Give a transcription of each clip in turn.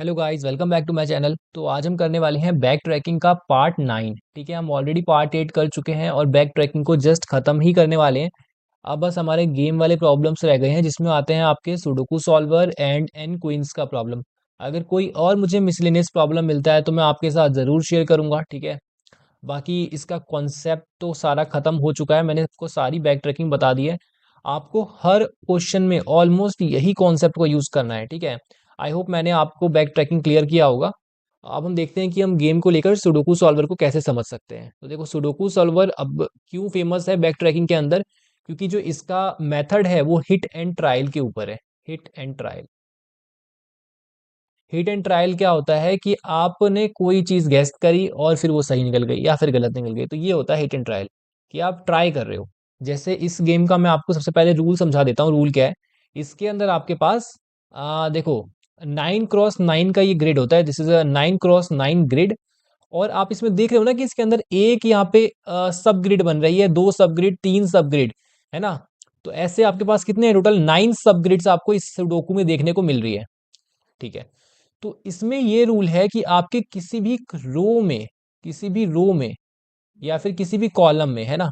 Hello guys, welcome back to my channel. तो आज हम करने वाले हैं बैक ट्रैकिंग का पार्ट 9। ठीक है, हम ऑलरेडी पार्ट 8 कर चुके हैं और बैक ट्रैकिंग को जस्ट खत्म ही करने वाले हैं। अब बस हमारे गेम वाले प्रॉब्लम्स रह गए हैं, जिसमें आते हैं आपके sudoku solver and N queens का प्रॉब्लम। अगर कोई और मुझे मिसलेनियस प्रॉब्लम मिलता है तो मैं आपके साथ ज़रूर शेयर करूंगा। ठीक है, बाकी इसका कॉन्सेप्ट तो सारा खत्म हो चुका है, मैंने आपको सारी बैक ट्रैकिंग बता दी है। आपको हर क्वेश्चन में ऑलमोस्ट यही कॉन्सेप्ट को यूज़ करना है। ठीक है, आई होप मैंने आपको बैक ट्रैकिंग क्लियर किया होगा। अब हम देखते हैं कि हम गेम को लेकर सुडोकू सॉल्वर को कैसे समझ सकते हैं। तो देखो, सुडोकू सॉल्वर अब क्यों फेमस है बैक ट्रैकिंग के अंदर, क्योंकि जो इसका मेथड है वो हिट एंड ट्रायल के ऊपर है। Hit and trial. Hit and trial क्या होता है कि आपने कोई चीज गेस्ट करी और फिर वो सही निकल गई या फिर गलत निकल गई, तो ये होता है हिट एंड ट्रायल, कि आप ट्राई कर रहे हो। जैसे इस गेम का मैं आपको सबसे पहले रूल समझा देता हूँ। रूल क्या है, इसके अंदर आपके पास देखो, 9x9 का ये ग्रिड होता है। This is a 9x9 grid. और आप इसमें देख रहे हो ना कि इसके अंदर एक यहाँ पे सब ग्रिड बन रही है, दो सब ग्रिड, तीन सब ग्रिड, है ना। तो ऐसे आपके पास कितने हैं टोटल? 9 सब ग्रिड्स आपको इस सुडोकू में देखने को मिल रही है। ठीक है, तो इसमें ये रूल है कि आपके किसी भी रो में या फिर किसी भी कॉलम में, है ना,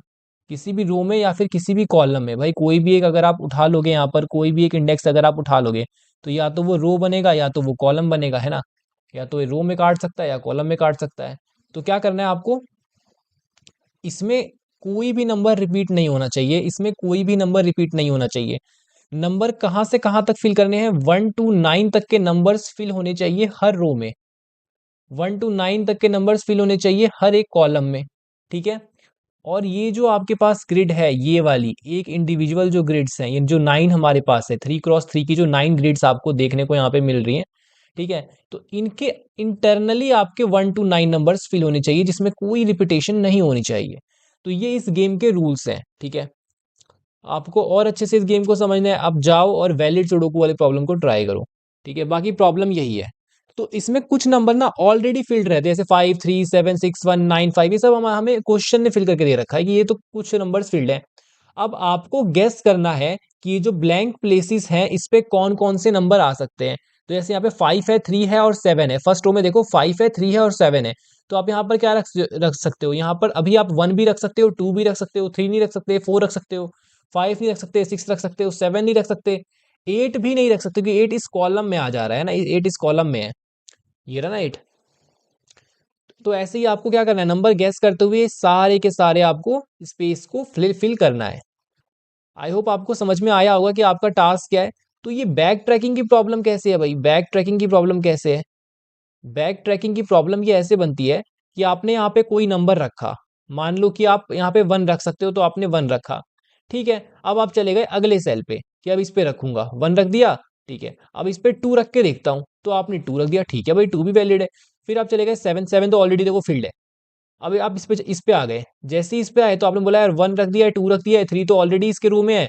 किसी भी रो में या फिर किसी भी कॉलम में, भाई कोई भी एक अगर आप उठा लोगे, यहाँ पर कोई भी एक इंडेक्स अगर आप उठा लोगे, तो या तो वो रो बनेगा या तो वो कॉलम बनेगा, है ना। या तो ये रो में काट सकता है या कॉलम में काट सकता है। तो क्या करना है आपको, इसमें कोई भी नंबर रिपीट नहीं होना चाहिए, इसमें कोई भी नंबर रिपीट नहीं होना चाहिए। नंबर कहाँ से कहाँ तक फिल करने हैं? 1 to 9 तक के नंबर्स फिल होने चाहिए हर रो में। 1 to 9 तक के नंबर्स फिल होने चाहिए हर एक कॉलम में। ठीक है, और ये जो आपके पास ग्रिड है, ये वाली एक इंडिविजुअल जो ग्रिड्स हैं, ये जो 9 हमारे पास है, 3x3 की जो 9 ग्रिड्स आपको देखने को यहाँ पे मिल रही हैं। ठीक है, तो इनके इंटरनली आपके 1 to 9 नंबर्स फिल होने चाहिए, जिसमें कोई रिपीटेशन नहीं होनी चाहिए। तो ये इस गेम के रूल्स हैं। ठीक है, आपको और अच्छे से इस गेम को समझना है, आप जाओ और वैलिड सुडोकू वाले प्रॉब्लम को ट्राई करो। ठीक है, बाकी प्रॉब्लम यही है। तो इसमें कुछ नंबर ना ऑलरेडी फिल्ड रहते हैं, जैसे 5 3 7 6 1 9 5, ये सब हमें क्वेश्चन ने फिल करके दे रखा है कि ये तो कुछ नंबर्स फील्ड है। अब आपको गेस करना है कि ये जो ब्लैंक प्लेसेस हैं, इस पे कौन कौन से नंबर आ सकते हैं। तो जैसे यहाँ पे 5 है, 3 है और 7 है। फर्स्ट रो में देखो 5 है, 3 है और 7 है। तो आप यहाँ पर क्या रख सकते हो? यहाँ पर अभी आप 1 भी रख सकते हो, 2 भी रख सकते हो, 3 नहीं रख सकते, 4 रख सकते हो, 5 नहीं रख सकते, 6 रख सकते हो, 7 नहीं रख सकते, 8 भी नहीं रख सकते, क्योंकि 8 इस कॉलम में आ जा रहा है ना, 8 इस कॉलम में है, ये रहा ना 8। तो ऐसे ही आपको क्या करना है, नंबर गैस करते हुए सारे के सारे आपको स्पेस को फिल करना है। आई होप आपको समझ में आया होगा कि आपका टास्क क्या है। तो ये बैक ट्रैकिंग की प्रॉब्लम कैसे है भाई? बैक ट्रैकिंग की प्रॉब्लम कैसे है? बैक ट्रैकिंग की प्रॉब्लम ये ऐसे बनती है कि आपने यहाँ पे कोई नंबर रखा, मान लो कि आप यहाँ पे 1 रख सकते हो, तो आपने 1 रखा। ठीक है, अब आप चले गए अगले सेल पे कि अब इस पे रखूंगा, 1 रख दिया। ठीक है, अब इस पे 2 रख के देखता हूँ, तो आपने 2 रख दिया, ठीक है भाई, 2 भी वैलिड है। फिर आप चले गए 7, 7 तो ऑलरेडी देखो फील्ड है। अब आप इस पे आ गए, जैसे ही इस पे आए तो आपने बोला यार 1 रख दिया है, 2 रख दिया है, 3 तो ऑलरेडी इसके रूम में है,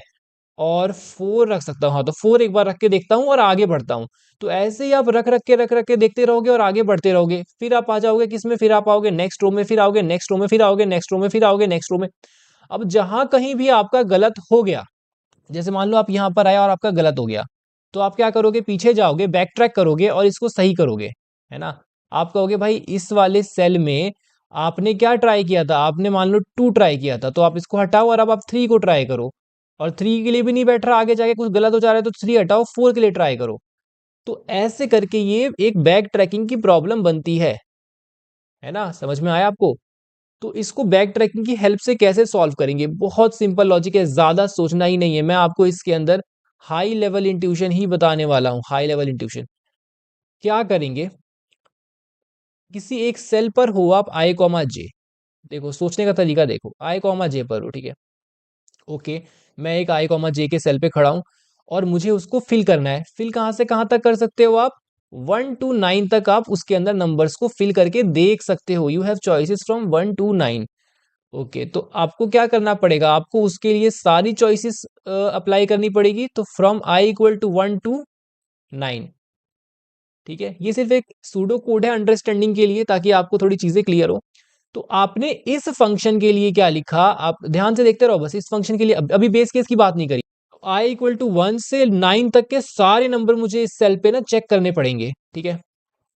और 4 रख सकता हूँ। हाँ, तो 4 एक बार रख के देखता हूँ और आगे बढ़ता हूँ। तो ऐसे ही आप रख रख के देखते रहोगे और आगे बढ़ते रहोगे। फिर आप आ जाओगे किसमें? फिर आप आओगे नेक्स्ट रो में, फिर आओगे नेक्स्ट रो में, फिर आओगे नेक्स्ट रो में, फिर आओगे नेक्स्ट रो में। अब जहां कहीं भी आपका गलत हो गया, जैसे मान लो आप यहाँ पर आए और आपका गलत हो गया, तो आप क्या करोगे? पीछे जाओगे, बैक ट्रैक करोगे और इसको सही करोगे, है ना। आप कहोगे भाई इस वाले सेल में आपने क्या ट्राई किया था? आपने मान लो 2 ट्राई किया था, तो आप इसको हटाओ और अब आप 3 को ट्राई करो। और 3 के लिए भी नहीं बैठ रहा, आगे जाके कुछ गलत हो जा रहा है, तो 3 हटाओ, 4 के लिए ट्राई करो। तो ऐसे करके ये एक बैक ट्रैकिंग की प्रॉब्लम बनती है ना। समझ में आया आपको? तो इसको बैक ट्रैकिंग की हेल्प से कैसे सॉल्व करेंगे? बहुत सिंपल लॉजिक है, ज्यादा सोचना ही नहीं है। मैं आपको इसके अंदर हाई लेवल इंट्यूशन ही बताने वाला हूं। हाई लेवल इंट्यूशन क्या करेंगे, किसी एक सेल पर हो आप, आई कॉमा जे। देखो सोचने का तरीका देखो, आई कॉमा जे पर हो, ठीक है। ओके, मैं एक आई कॉमा जे के सेल पे खड़ा हूं और मुझे उसको फिल करना है। फिल कहां से कहां तक कर सकते हो आप? 1 to 9 तक आप उसके अंदर नंबर्स को फिल करके देख सकते हो। You have choices from 1 to 9। Okay, तो आपको क्या करना पड़ेगा? आपको उसके लिए सारी चॉइसेस अप्लाई करनी पड़ेगी। तो from i equal to 1 to 9। ठीक है, ये सिर्फ एक सूडो कोड है अंडरस्टैंडिंग के लिए, ताकि आपको थोड़ी चीजें क्लियर हो। तो आपने इस फंक्शन के लिए क्या लिखा, आप ध्यान से देखते रहो बस। इस फंक्शन के लिए अभी बेस केस की बात नहीं करी। i इक्वल टू 1 से 9 तक के सारे नंबर मुझे इस सेल पे ना चेक करने पड़ेंगे। ठीक है,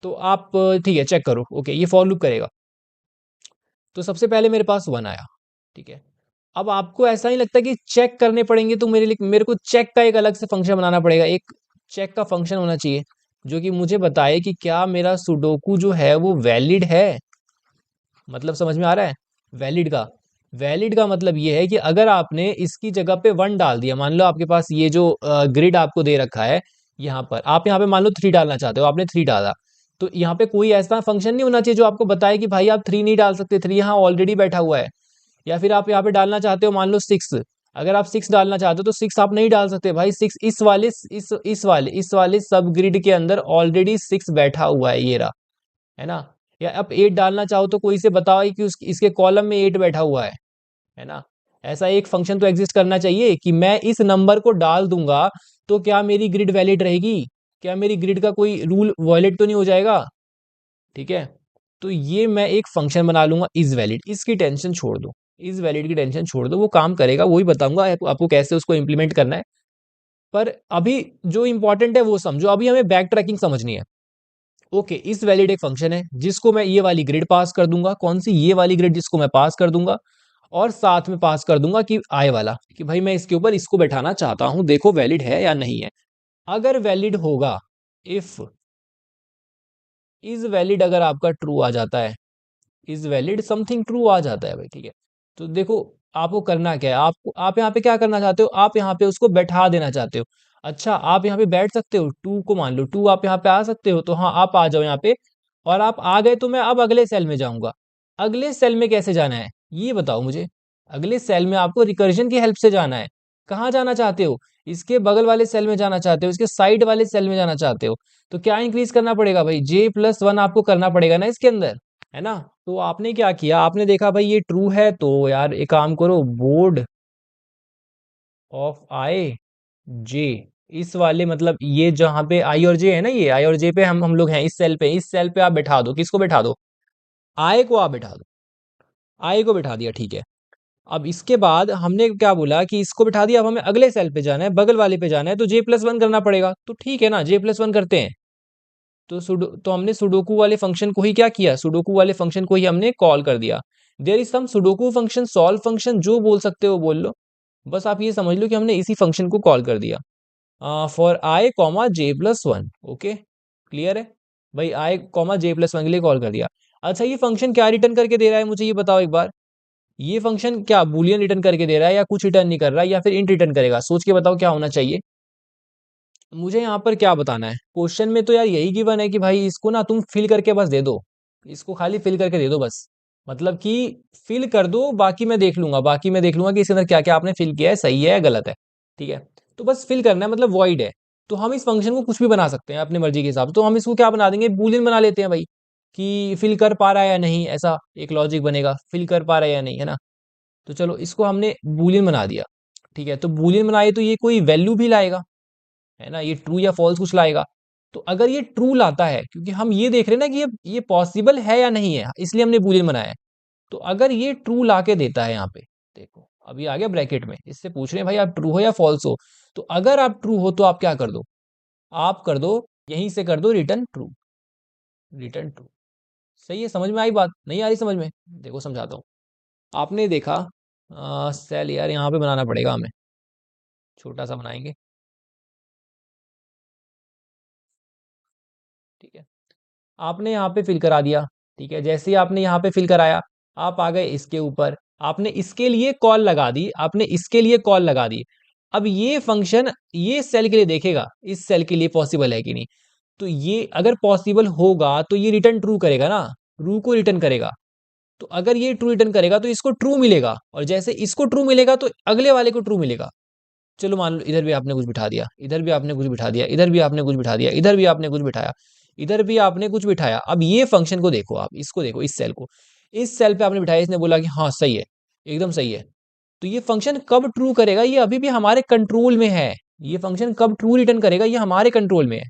तो आप ठीक है चेक करो, ओके ये फॉर लूप करेगा। तो सबसे पहले मेरे पास 1 आया, ठीक है। अब आपको ऐसा नहीं लगता कि चेक करने पड़ेंगे, तो मेरे को चेक का एक अलग से फंक्शन बनाना पड़ेगा, एक चेक का फंक्शन होना चाहिए जो कि मुझे बताए कि क्या मेरा सुडोकू जो है वो वैलिड है। मतलब समझ में आ रहा है? वैलिड का वैलिड का मतलब ये है कि अगर आपने इसकी जगह पे 1 डाल दिया, मान लो आपके पास ये जो ग्रिड आपको दे रखा है, यहाँ पर आप यहाँ पे मान लो 3 डालना चाहते हो, आपने 3 डाला, तो यहाँ पे कोई ऐसा फंक्शन नहीं होना चाहिए जो आपको बताए कि भाई आप 3 नहीं डाल सकते, 3 यहाँ ऑलरेडी बैठा हुआ है। या फिर आप यहाँ पे डालना चाहते हो मान लो 6, अगर आप 6 डालना चाहते हो तो 6 आप नहीं डाल सकते भाई, 6 इस वाले सब ग्रिड के अंदर ऑलरेडी 6 बैठा हुआ है, ये रहा, है ना। या आप 8 डालना चाहो तो कोई से बताओ कि इसके कॉलम में 8 बैठा हुआ है ना। ऐसा एक फंक्शन तो एग्जिस्ट करना चाहिए कि मैं इस नंबर को डाल दूंगा तो क्या मेरी ग्रिड वैलिड रहेगी, क्या मेरी ग्रिड का कोई रूल वॉयलेट तो नहीं हो जाएगा, ठीक है। तो ये मैं एक फंक्शन बना लूंगा इज वैलिड, इसकी टेंशन छोड़ दो, इज वैलिड की टेंशन छोड़ दो, वो काम करेगा, वही बताऊंगा आपको कैसे उसको इंप्लीमेंट करना है। पर अभी जो इंपॉर्टेंट है वो समझो, अभी हमें बैक ट्रैकिंग समझनी है। ओके, इस वैलिड एक फंक्शन है जिसको मैं ये वाली ग्रिड पास कर दूंगा, कौन सी, ये वाली ग्रिड जिसको मैं पास कर दूंगा, और साथ में पास कर दूंगा कि आय वाला, कि भाई मैं इसके ऊपर इसको बैठाना चाहता हूं, देखो वैलिड है या नहीं है। अगर वैलिड होगा, इफ इज वैलिड अगर आपका ट्रू आ जाता है, इज वैलिड समथिंग ट्रू आ जाता है भाई, ठीक है। तो देखो आपको करना क्या है, आप यहाँ पे क्या करना चाहते हो, आप यहाँ पे उसको बैठा देना चाहते हो। अच्छा, आप यहाँ पे बैठ सकते हो, 2 को मान लो 2, आप यहाँ पे आ सकते हो, तो हाँ आप आ जाओ यहाँ पे। और आप आ गए तो मैं अब अगले सेल में जाऊंगा। अगले सेल में कैसे जाना है ये बताओ मुझे। अगले सेल में आपको रिकर्जन की हेल्प से जाना है। कहाँ जाना चाहते हो, इसके बगल वाले सेल में जाना चाहते हो, इसके साइड वाले सेल में जाना चाहते हो। तो क्या इंक्रीज करना पड़ेगा भाई, J+1 आपको करना पड़ेगा ना इसके अंदर, है ना। तो आपने क्या किया, आपने देखा भाई ये ट्रू है, तो यार एक काम करो, बोर्ड ऑफ आई जे, इस वाले मतलब ये जहां पे आई और जे है ना, ये आई और जे पे हम लोग हैं, इस सेल पे आप बैठा दो, किसको बैठा दो, आई को आप बैठा दो, आई को बैठा दिया, ठीक है। अब इसके बाद हमने क्या बोला कि इसको बैठा दिया, अब हमें अगले सेल पे जाना है, बगल वाले पे जाना है, तो J+1 करना पड़ेगा, तो ठीक है ना, J+1 करते हैं। तो हमने सुडोकू वाले फंक्शन को ही क्या किया, सुडोकू वाले फंक्शन को ही हमने कॉल कर दिया। There is some sudoku function, solve function, जो बोल सकते हो बोल लो, बस आप ये समझ लो कि हमने इसी फंक्शन को कॉल कर दिया, for I comma J+1, okay clear है भाई, आई कॉमा J+1 के लिए कॉल कर दिया। अच्छा, ये फंक्शन क्या रिटर्न करके दे रहा है मुझे ये बताओ एक बार, ये फंक्शन क्या बूलियन रिटर्न करके दे रहा है, या कुछ रिटर्न नहीं कर रहा है, या फिर इंट रिटर्न करेगा, सोच के बताओ क्या होना चाहिए। मुझे यहाँ पर क्या बताना है, क्वेश्चन में तो यार यही गिवन है कि भाई इसको ना तुम फिल करके बस दे दो, इसको खाली फिल करके दे दो बस, मतलब कि फिल कर दो, बाकी मैं देख लूंगा कि इसके अंदर क्या क्या आपने फिल किया है, सही है या गलत है, ठीक है। तो बस फिल करना है, मतलब वॉइड है। तो हम इस फंक्शन को कुछ भी बना सकते हैं अपनी मर्जी के हिसाब से, तो हम इसको क्या बना देंगे, बूलियन बना लेते हैं भाई, कि फिल कर पा रहा है या नहीं, ऐसा एक लॉजिक बनेगा, फिल कर पा रहा है या नहीं, है ना। तो चलो इसको हमने बूलियन बना दिया, ठीक है। तो बूलियन बनाए तो ये कोई वैल्यू भी लाएगा, है ना, ये ट्रू या फॉल्स कुछ लाएगा। तो अगर ये ट्रू लाता है, क्योंकि हम ये देख रहे हैं ना कि ये पॉसिबल है या नहीं है, इसलिए हमने बूलियन बनाया है। तो अगर ये ट्रू ला के देता है यहाँ पे, देखो अभी आ गया ब्रैकेट में, इससे पूछ रहे हैं भाई आप ट्रू हो या फॉल्स हो। तो अगर आप ट्रू हो तो आप क्या कर दो, आप कर दो, यहीं से कर दो रिटर्न ट्रू, रिटर्न ट्रू। सही है, समझ में आई बात, नहीं आ रही समझ में, देखो समझाता हूँ। आपने देखा सेल, यार यहाँ पे बनाना पड़ेगा हमें, छोटा सा बनाएंगे, ठीक है। आपने यहाँ पे फिल करा दिया, ठीक है। जैसे ही आपने यहाँ पे फिल कराया, आप आ गए इसके ऊपर, आपने इसके लिए कॉल लगा दी, आपने इसके लिए कॉल लगा दी। अब ये फंक्शन ये सेल के लिए देखेगा, इस सेल के लिए पॉसिबल है कि नहीं। तो ये अगर पॉसिबल होगा तो ये रिटर्न ट्रू करेगा ना, ट्रू को रिटर्न करेगा। तो अगर ये ट्रू रिटर्न करेगा तो इसको ट्रू मिलेगा, और जैसे इसको ट्रू मिलेगा तो अगले वाले को ट्रू मिलेगा। चलो मान लो इधर भी आपने कुछ बिठा दिया, इधर भी आपने कुछ बिठा दिया, इधर भी आपने कुछ बिठा दिया, इधर भी आपने कुछ बिठाया, इधर भी आपने कुछ बिठाया। अब ये फंक्शन को देखो, आप इसको देखो, इस सेल को, इस सेल पे आपने बिठाया, इसने बोला कि हाँ सही है, एकदम सही है। तो ये फंक्शन कब ट्रू करेगा, ये अभी भी हमारे कंट्रोल में है। ये फंक्शन कब ट्रू रिटर्न करेगा, ये हमारे कंट्रोल में है।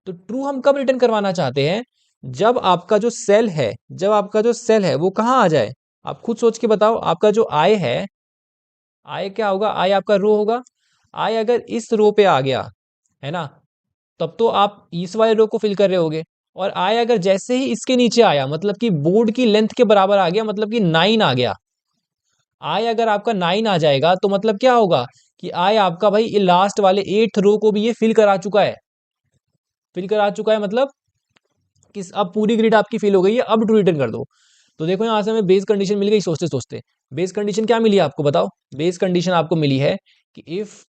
तो ट्रू हम कब रिटर्न करवाना चाहते हैं, जब आपका जो सेल है, जब आपका जो सेल है वो कहाँ आ जाए। आप खुद सोच के बताओ, आपका जो आई है, आई क्या होगा, आई आपका रो होगा। आई अगर इस रो पे आ गया, है ना, तब तो आप इस वाले रो को फिल कर रहे होगे। और आई अगर जैसे ही इसके नीचे आया, मतलब कि बोर्ड की लेंथ के बराबर आ गया, मतलब कि 9 आ गया, आई अगर आपका 9 आ जाएगा तो मतलब क्या होगा कि आई आपका भाई ये लास्ट वाले 8th रो को भी ये फिल करा चुका है, फिल करा चुका है, मतलब किस अब पूरी ग्रिड आपकी फिल हो गई है, अब टू रिटर्न कर दो। तो देखो यहां से हमें बेस कंडीशन मिल गई सोचते सोचते। बेस कंडीशन क्या मिली है आपको बताओ? बेस कंडीशन आपको मिली है कि इफ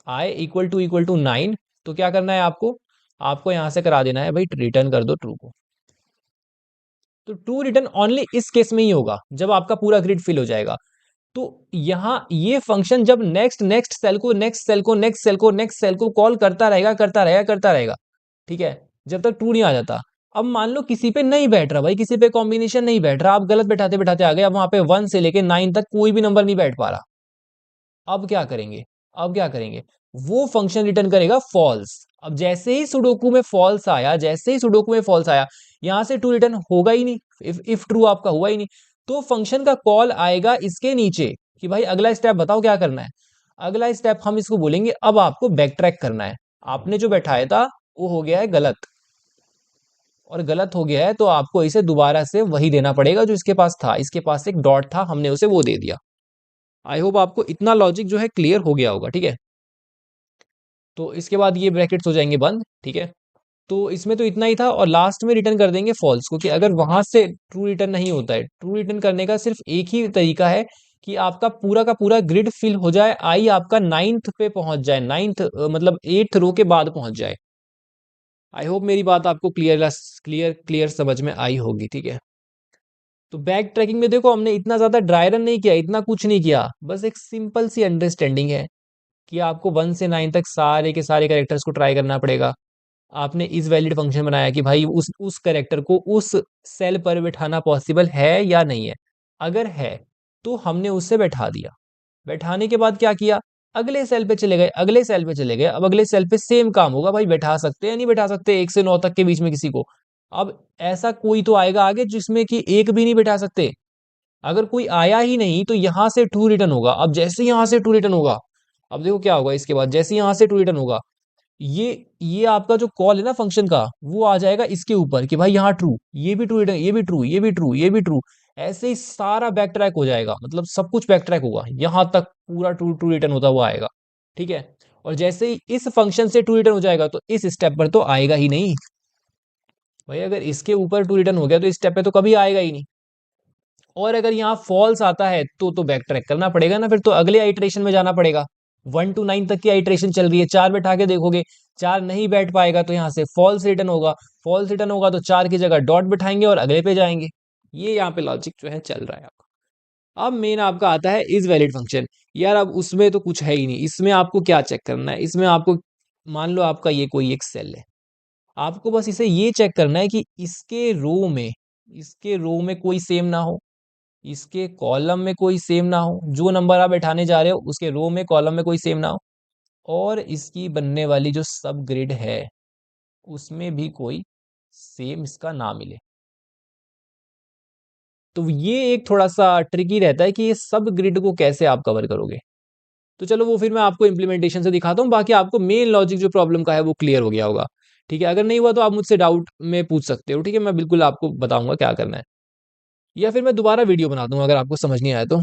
आई इक्वल टू 9, तो क्या करना है आपको? आपको यहां से करा देना है भाई रिटर्न कर दो ट्रू को। तो ट्रू रिटर्न ओनली इस केस में ही होगा जब आपका पूरा ग्रिड फिल हो जाएगा। तो यहां ये फंक्शन जब नेक्स्ट नेक्स्ट सेल को नेक्स्ट सेल को नेक्स्ट सेल को नेक्स्ट सेल को कॉल करता रहेगा करता रहेगा करता रहेगा, ठीक है, जब तक ट्रू नहीं आ जाता। अब मान लो किसी पे नहीं बैठ रहा भाई, किसी पे कॉम्बिनेशन नहीं बैठ रहा, आप गलत बैठाते बैठाते आ गए, अब वहां पे 1 से लेके 9 तक कोई भी नंबर नहीं बैठ पा रहा। अब क्या करेंगे? अब क्या करेंगे? वो फंक्शन रिटर्न करेगा फॉल्स। अब जैसे ही सुडोकू में फॉल्स आया, जैसे ही सुडोकू में फॉल्स आया, यहां से ट्रू रिटर्न होगा ही नहीं, इफ ट्रू आपका हुआ ही नहीं, तो फंक्शन का कॉल आएगा इसके नीचे कि भाई अगला स्टेप बताओ क्या करना है। अगला स्टेप हम इसको बोलेंगे अब आपको बैक ट्रैक करना है। आपने जो बैठाया था वो हो गया है गलत, और गलत हो गया है तो आपको इसे दोबारा से वही देना पड़ेगा जो इसके पास था। इसके पास एक डॉट था, हमने उसे वो दे दिया। आई होप आपको इतना लॉजिक जो है क्लियर हो गया होगा, ठीक है। तो इसके बाद ये ब्रैकेट्स हो जाएंगे बंद, ठीक है। तो इसमें तो इतना ही था, और लास्ट में रिटर्न कर देंगे फॉल्स को, कि अगर वहां से ट्रू रिटर्न नहीं होता है, ट्रू रिटर्न करने का सिर्फ एक ही तरीका है कि आपका पूरा का पूरा ग्रिड फिल हो जाए, आई आपका 9th पे पहुंच जाए, 9th मतलब 8th रो के बाद पहुंच जाए। आई होप मेरी बात आपको क्लियर क्लियर क्लियर समझ में आई होगी, ठीक है। तो बैक ट्रैकिंग में देखो हमने इतना ज्यादा ड्राई रन नहीं किया, इतना कुछ नहीं किया, बस एक सिंपल सी अंडरस्टैंडिंग है कि आपको 1 से 9 तक सारे के सारे कैरेक्टर्स को ट्राई करना पड़ेगा। आपने इस वैलिड फंक्शन बनाया कि भाई उस कैरेक्टर को उस सेल पर बैठाना पॉसिबल है या नहीं है। अगर है तो हमने उससे बैठा दिया। बैठाने के बाद क्या किया? अगले सेल पे चले गए, अगले सेल पे चले गए, अब अगले सेल पे सेम काम होगा भाई, बैठा सकते हैं नहीं बैठा सकते 1 से 9 तक के बीच में किसी को। अब ऐसा कोई तो आएगा आगे जिसमें कि एक भी नहीं बैठा सकते। अगर कोई आया ही नहीं तो यहां से ट्रू रिटर्न होगा। अब जैसे यहां से ट्रू रिटर्न होगा, अब देखो क्या होगा इसके बाद, जैसे यहां से ट्रू रिटर्न होगा, ये ये आपका जो कॉल है ना फंक्शन का, वो आ जाएगा इसके ऊपर कि भाई यहाँ ट्रू, ये भी ट्रू रिटर्न, ये भी ट्रू, ये भी ट्रू, ये भी ट्रू। ऐसे ही सारा बैक ट्रैक हो जाएगा, मतलब सब कुछ बैक ट्रैक होगा, यहां तक पूरा ट्रू ट्रू रिटर्न होता हुआ आएगा, ठीक है। और जैसे ही इस फंक्शन से ट्रू रिटर्न हो जाएगा तो इस स्टेप पर तो आएगा ही नहीं भाई, अगर इसके ऊपर ट्रू रिटर्न हो गया तो इस स्टेप पे तो कभी आएगा ही नहीं। और अगर यहाँ फॉल्स आता है तो बैक ट्रैक करना पड़ेगा ना, फिर तो अगले आइट्रेशन में जाना पड़ेगा। 1 to 9 तक की आइट्रेशन चल रही है, 4 बैठा के देखोगे, 4 नहीं बैठ पाएगा तो यहाँ से फॉल्स रिटर्न होगा। फॉल्स रिटर्न होगा तो 4 की जगह डॉट बैठाएंगे और अगले पे जाएंगे। ये यहाँ पे लॉजिक जो है चल रहा है आपका। अब मेन आपका आता है इज वैलिड फंक्शन। यार अब उसमें तो कुछ है ही नहीं, इसमें आपको क्या चेक करना है? इसमें आपको मान लो आपका ये कोई एक सेल है, आपको बस इसे ये चेक करना है कि इसके रो में कोई सेम ना हो, इसके कॉलम में कोई सेम ना हो, जो नंबर आप बैठाने जा रहे हो उसके रो में कॉलम में कोई सेम ना हो, और इसकी बनने वाली जो सब ग्रिड है उसमें भी कोई सेम इसका ना मिले। तो ये एक थोड़ा सा ट्रिकी रहता है कि ये सब ग्रिड को कैसे आप कवर करोगे। तो चलो वो फिर मैं आपको इम्प्लीमेंटेशन से दिखाता हूँ, बाकी आपको मेन लॉजिक जो प्रॉब्लम का है वो क्लियर हो गया होगा, ठीक है। अगर नहीं हुआ तो आप मुझसे डाउट में पूछ सकते हो, ठीक है, मैं बिल्कुल आपको बताऊंगा क्या करना है, या फिर मैं दोबारा वीडियो बना दूंगा अगर आपको समझ नहीं आया तो।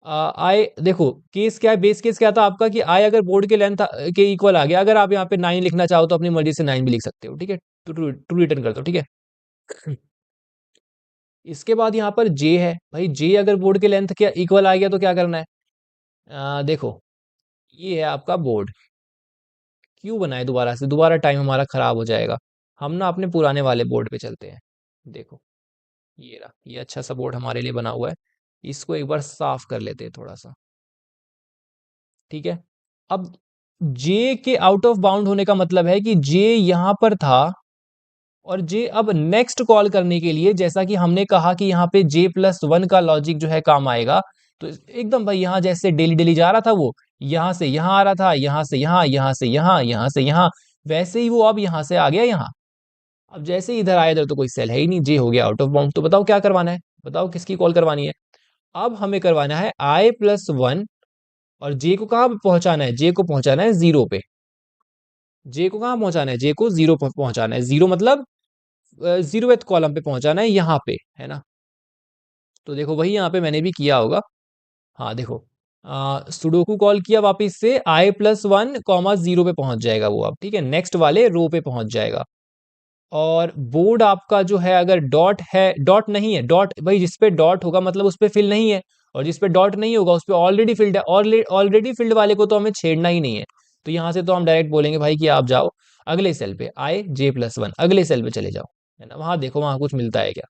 आई देखो, केस क्या है, बेस केस क्या था आपका कि आई अगर बोर्ड के लेंथ के इक्वल आ गया, अगर आप यहाँ पे 9 लिखना चाहो तो अपनी मर्जी से 9 भी लिख सकते हो, ठीक है। तो ट्रू रिटर्न कर दो, ठीक है। इसके बाद यहाँ पर जे है भाई, जे अगर बोर्ड के लेंथ के इक्वल आ गया तो क्या करना है? देखो, ये है आपका बोर्ड, क्यों बनाए दोबारा से, दोबारा टाइम हमारा खराब हो जाएगा। हम ना अपने पुराने वाले बोर्ड पे चलते हैं। देखो, ये रहा, ये अच्छा सा बोर्ड हमारे लिए बना हुआ है, इसको एक बार साफ कर लेते हैं थोड़ा सा, ठीक है। अब जे के आउट ऑफ बाउंड होने का मतलब है कि जे यहां पर था, और जे अब नेक्स्ट कॉल करने के लिए, जैसा कि हमने कहा कि यहाँ पे J+1 का लॉजिक जो है काम आएगा, तो एकदम भाई यहाँ जैसे डेली डेली जा रहा था वो, यहाँ से यहाँ आ रहा था, यहाँ से यहाँ, यहाँ से यहाँ, यहाँ से यहाँ, वैसे ही वो अब यहाँ से आ गया यहाँ। अब जैसे ही इधर आया, इधर तो कोई सेल है ही नहीं, जे हो गया आउट ऑफ बाउंड। तो बताओ क्या करवाना है, बताओ किसकी कॉल करवानी है? अब हमें करवाना है I+1, और जे को कहाँ पे पहुंचाना है? जे को पहुंचाना है 0 पे। जे को कहाँ पहुंचाना है, जे को जीरो पर पहुंचाना है, जीरो मतलब जीरोवेथ कॉलम पे पहुंचाना है यहाँ पे, है ना। तो देखो वही यहाँ पे मैंने भी किया होगा। हाँ देखो, सुडोकू कॉल किया, वापिस से i+1, 0 पे पहुंच जाएगा वो, अब ठीक है, नेक्स्ट वाले रो पे पहुंच जाएगा। और बोर्ड आपका जो है, अगर डॉट है, डॉट नहीं है, डॉट भाई जिस पे डॉट होगा मतलब उस पे फिल नहीं है, और जिस पे डॉट नहीं होगा उस पे ऑलरेडी फिल्ड है, ऑलरेडी फिल्ड वाले को तो हमें छेड़ना ही नहीं है। तो यहाँ से तो हम डायरेक्ट बोलेंगे भाई कि आप जाओ अगले सेल पे, i j+1 अगले सेल पे चले जाओ, है ना। वहां देखो वहां कुछ मिलता है क्या।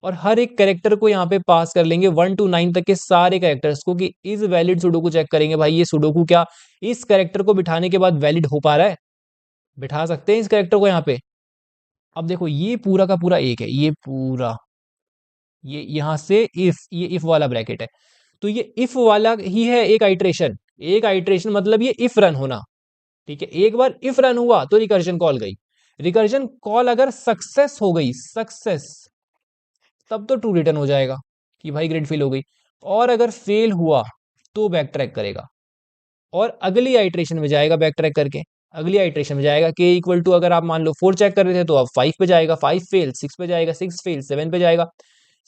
और हर एक कैरेक्टर को यहाँ पे पास कर लेंगे 1 to 9 तक के सारे कैरेक्टर्स को, कि इज वैलिड सुडोकू चेक करेंगे भाई, ये सुडोकू क्या इस कैरेक्टर को बिठाने के बाद वैलिड हो पा रहा है, बिठा सकते हैं इस कैरेक्टर को यहाँ पे। अब देखो ये पूरा का पूरा एक है, ये पूरा, ये यहां से इफ, ये इफ वाला ब्रैकेट है, तो ये इफ वाला ही है एक आइट्रेशन, एक आइट्रेशन मतलब ये इफ रन होना, ठीक है। एक बार इफ रन हुआ तो रिकर्जन कॉल गई, रिकर्जन कॉल अगर सक्सेस हो गई, सक्सेस, तब तो ट्रू रिटर्न हो जाएगा कि भाई ग्रिड फिल हो गई। और अगर फेल हुआ तो बैक ट्रैक करेगा, और अगली आइट्रेशन में जाएगा बैक ट्रैक करके, अगली आइट्रेशन में जाएगा k=, अगर आप मान लो 4 चेक कर रहे थे तो अब 5 पे जाएगा, 5 फेल 6 पे जाएगा, 6 फेल 7 पे जाएगा,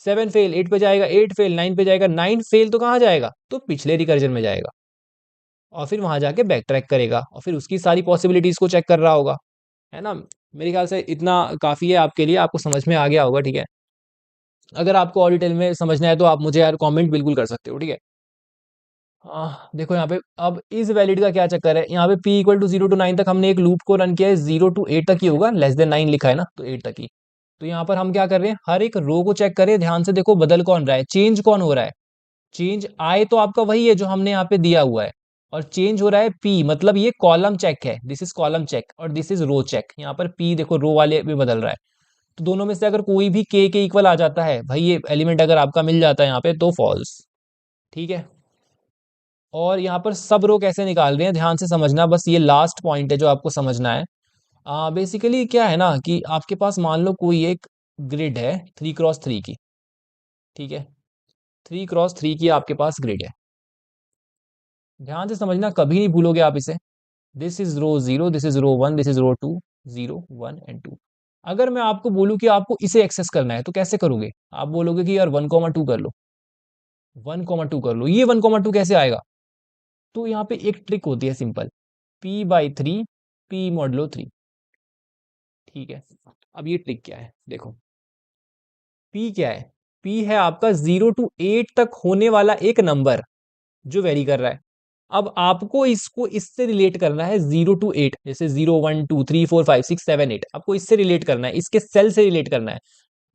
7 फेल 8 पे जाएगा, 8 फेल 9 पे जाएगा, 9 फेल तो कहाँ जाएगा, तो पिछले रिकर्जन में जाएगा, और फिर वहां जाके बैक ट्रैक करेगा, और फिर उसकी सारी पॉसिबिलिटीज को चेक कर रहा होगा, है ना। मेरे ख्याल से इतना काफी है आपके लिए, आपको समझ में आ गया होगा, ठीक है। अगर आपको और डिटेल में समझना है तो आप मुझे यार कमेंट बिल्कुल कर सकते हो, ठीक है। देखो यहाँ पे अब इज वैलिड का क्या चक्कर है, यहाँ पे p=0 to 9 तक हमने एक लूप को रन किया है, 0 to 8 तक ही होगा, लेस देन 9 लिखा है ना, तो 8 तक ही। तो यहाँ पर हम क्या कर रहे हैं, हर एक रो को चेक करें ध्यान से, देखो बदल कौन रहा है, चेंज कौन हो रहा है। चेंज आए तो आपका वही है जो हमने यहाँ पे दिया हुआ है, और चेंज हो रहा है p, मतलब ये कॉलम चेक है, दिस इज कॉलम चेक और दिस इज रो चेक। यहाँ पर p देखो रो वाले में बदल रहा है, तो दोनों में से अगर कोई भी k के इक्वल आ जाता है भाई, ये एलिमेंट अगर आपका मिल जाता है यहाँ पे तो फॉल्स, ठीक है। और यहाँ पर सब रो कैसे निकाल रहे हैं ध्यान से समझना, बस ये लास्ट पॉइंट है जो आपको समझना है। बेसिकली क्या है ना कि आपके पास मान लो कोई एक ग्रिड है 3x3 की, ठीक है, 3x3 की आपके पास ग्रिड है, ध्यान से समझना कभी नहीं भूलोगे आप इसे। This is row 0, this is row 1, this is row 2, 0 1 and 2। अगर मैं आपको बोलूं कि आपको इसे एक्सेस करना है तो कैसे करोगे, आप बोलोगे कि यार 1,2 कर लो, 1,2 कर लो, ये 1,2 कैसे आएगा। तो यहाँ पे एक ट्रिक होती है सिंपल, p/3 p mod 3, ठीक है। अब ये ट्रिक क्या है देखो, p क्या है, p है आपका 0 to 8 तक होने वाला एक नंबर जो वेरी कर रहा है। अब आपको इसको इससे रिलेट करना है 0 to 8, जैसे 0 1 2 3 4 5 6 7 8, आपको इससे रिलेट करना है, इसके सेल से रिलेट करना है।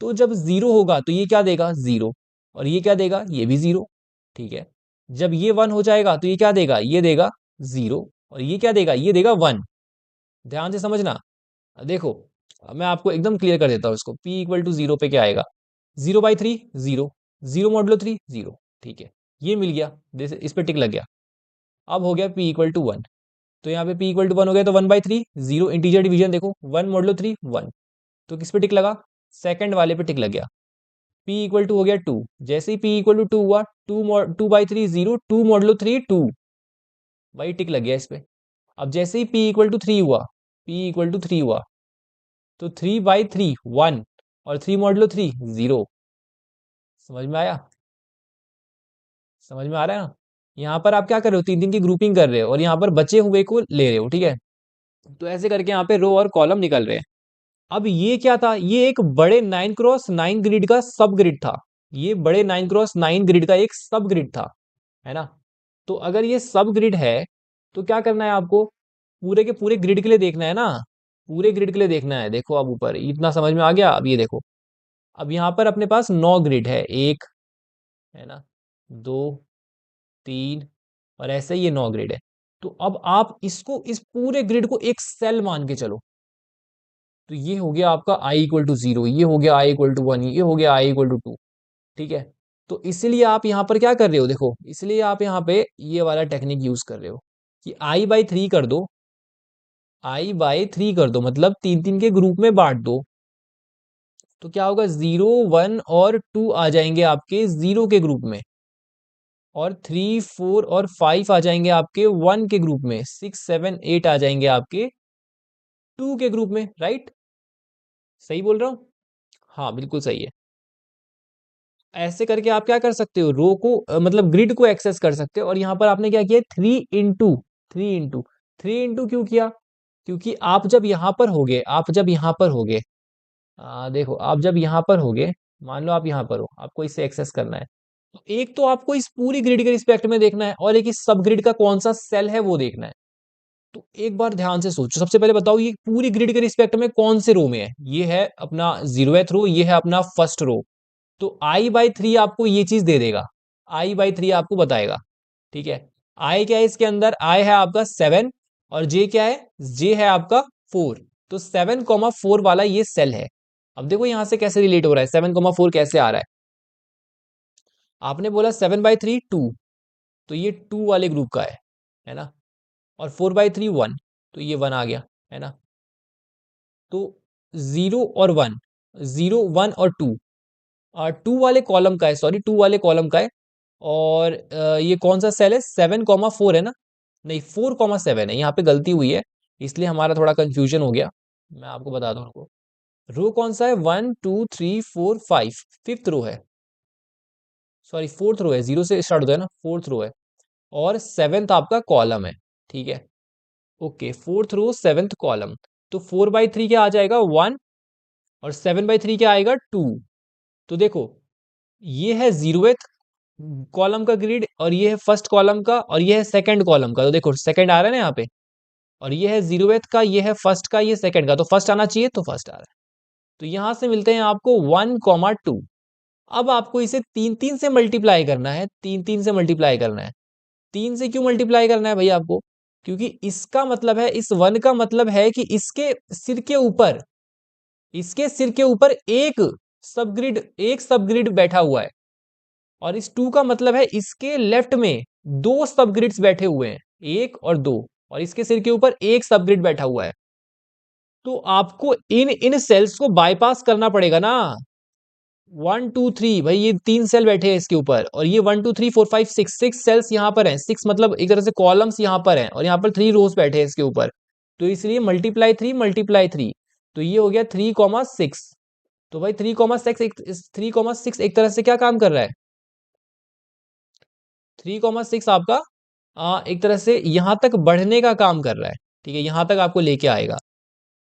तो जब 0 होगा तो ये क्या देगा 0, और ये क्या देगा, ये भी 0, ठीक है। जब ये 1 हो जाएगा तो ये क्या देगा, ये देगा 0, और ये क्या देगा, ये देगा 1। ध्यान से समझना, देखो मैं आपको एकदम क्लियर कर देता हूँ इसको, p=0 पे क्या आएगा, 0/3 0, 0 mod 3 0, ठीक है। ये मिल गया, जैसे इस पे टिक लग गया। अब हो गया p=1, तो यहाँ पे p=1 हो गया, तो 1/3 0, इंटीजर डिवीजन देखो, 1 mod 3 1, तो किस पे टिक लगा, सेकंड वाले पे टिक लग गया। p=2 हो गया 2, जैसे ही p=2 हुआ, 2/3 0, 2 mod 3 2, वही टिक लग गया इस पे। अब जैसे ही p=3 हुआ, p=3 हुआ, तो 3/3 1, और 3 mod 3 0। समझ में आया, समझ में आ रहा है ना। यहाँ पर आप क्या कर रहे हो, तीन तीन की ग्रुपिंग कर रहे हो, और यहाँ पर बचे हुए को ले रहे हो, ठीक है। तो ऐसे करके यहाँ पे रो और कॉलम निकल रहे हैं। अब ये क्या था, ये एक बड़े 9x9 ग्रिड का सब ग्रिड था, ये बड़े 9x9 ग्रिड का एक सब ग्रिड था, है ना। तो अगर ये सब ग्रिड है तो क्या करना है आपको, पूरे के पूरे ग्रिड के लिए देखना है ना, पूरे ग्रिड के लिए देखना है। देखो अब ऊपर इतना समझ में आ गया, अब ये देखो, अब यहाँ पर अपने पास 9 ग्रिड है, एक, है ना, 2 3, और ऐसे ही ये 9 ग्रिड है। तो अब आप इसको, इस पूरे ग्रिड को एक सेल मान के चलो, तो ये हो गया आपका i=0, ये हो गया i=1, ये हो गया i=2, ठीक है। तो इसलिए आप यहाँ पर क्या कर रहे हो, देखो इसलिए आप यहाँ पे ये वाला टेक्निक यूज कर रहे हो कि i/3 कर दो, i/3 कर दो, मतलब तीन तीन के ग्रुप में बांट दो। तो क्या होगा, 0 1 और 2 आ जाएंगे आपके 0 के ग्रुप में, और 3 4 और 5 आ जाएंगे आपके 1 के ग्रुप में, 6 7 8 आ जाएंगे आपके 2 के ग्रुप में, राइट? सही बोल रहा हूं? हाँ बिल्कुल सही है। ऐसे करके आप क्या कर सकते हो, रो को मतलब ग्रिड को एक्सेस कर सकते हो। और यहां पर आपने क्या किया, 3 इंटू क्यों किया? क्योंकि आप जब यहां पर होगे, देखो आप जब यहां पर होगे, मान लो आप यहां पर हो, आपको इससे एक्सेस करना है, तो एक तो आपको इस पूरी ग्रिड के रिस्पेक्ट में देखना है, और एक इस सब ग्रिड का कौन सा सेल है वो देखना है। तो एक बार ध्यान से सोचो, सबसे पहले बताओ ये पूरी ग्रिड के रिस्पेक्ट में कौन से रो में है? ये है अपना 0th रो, ये है अपना फर्स्ट रो। तो I/3 आपको ये चीज दे देगा, I/3 आपको बताएगा, ठीक है। I क्या है इसके अंदर? I है आपका 7, और J क्या है? J है आपका 4। तो 7,4 वाला ये सेल है। अब देखो यहां से कैसे रिलेट हो रहा है, 7,4 कैसे आ रहा है? आपने बोला 7/3 2, तो ये 2 वाले ग्रुप का है ना? और 4/3 1, तो ये 1 आ गया, है ना? तो 0 और 1, 0 1 और 2, 2 वाले कॉलम का है, सॉरी 2 वाले कॉलम का है। और ये कौन सा सेल है? 7,4 है ना? नहीं, 4,7 है, यहाँ पे गलती हुई है, इसलिए हमारा थोड़ा कंफ्यूजन हो गया। मैं आपको बता दूं उनको, रो कौन सा है? 1 2 3 4 5, फिफ्थ रो है, सॉरी फोर्थ रो है, 0 से स्टार्ट होता है ना, फोर्थ रो है। और सेवेंथ आपका कॉलम है, ठीक है। Okay, fourth row seventh column. तो 4/3 क्या आ जाएगा? 1, और 7/3 क्या आएगा? 2। तो देखो, ये है 0th कॉलम का ग्रिड, और ये है फर्स्ट कॉलम का, और ये है सेकंड कॉलम का। तो देखो सेकंड आ रहा है ना यहाँ पे, और ये है 0th का, ये है फर्स्ट का, ये सेकंड का। तो फर्स्ट आना चाहिए, तो फर्स्ट आ रहा है। तो यहां से मिलते हैं आपको 1,2। अब आपको इसे 3 3 से मल्टीप्लाई करना है, 3 3 से मल्टीप्लाई करना है। 3 से क्यों मल्टीप्लाई करना है भाई आपको? क्योंकि इसका मतलब है, इस 1 का मतलब है कि इसके सिर के ऊपर एक सब ग्रिड बैठा हुआ है। और इस 2 का मतलब है इसके लेफ्ट में 2 सब ग्रिड्स बैठे हुए हैं, 1 और 2, और इसके सिर के ऊपर एक सब ग्रिड बैठा हुआ है। तो आपको इन इन सेल्स को बाईपास करना पड़ेगा ना। 1 2 3, भाई ये 3 सेल बैठे हैं इसके ऊपर, और ये 1 2 3 4 5 6, 6 सेल्स यहाँ पर हैं, 6 मतलब एक तरह से कॉलम्स यहाँ पर हैं, और यहाँ पर 3 रोज बैठे हैं इसके ऊपर। तो इसलिए ×3 तो ये हो गया 3,6। तो भाई 3,6 एक तरह से क्या काम कर रहा है? 3,6 आपका एक तरह से यहां तक बढ़ने का काम कर रहा है, ठीक है, यहां तक आपको लेके आएगा।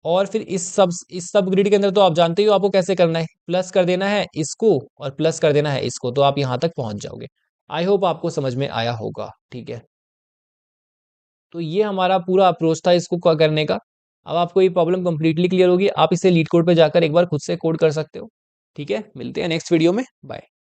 और फिर इस सब ग्रिड के अंदर तो आप जानते ही हो आपको कैसे करना है, प्लस कर देना है इसको और प्लस कर देना है इसको, तो आप यहां तक पहुंच जाओगे। आई होप आपको समझ में आया होगा, ठीक है। तो ये हमारा पूरा अप्रोच था इसको करने का। अब आपको ये प्रॉब्लम कंप्लीटली क्लियर होगी, आप इसे लीड कोड पे जाकर एक बार खुद से कोड कर सकते हो। ठीक है, मिलते हैं नेक्स्ट वीडियो में, बाय।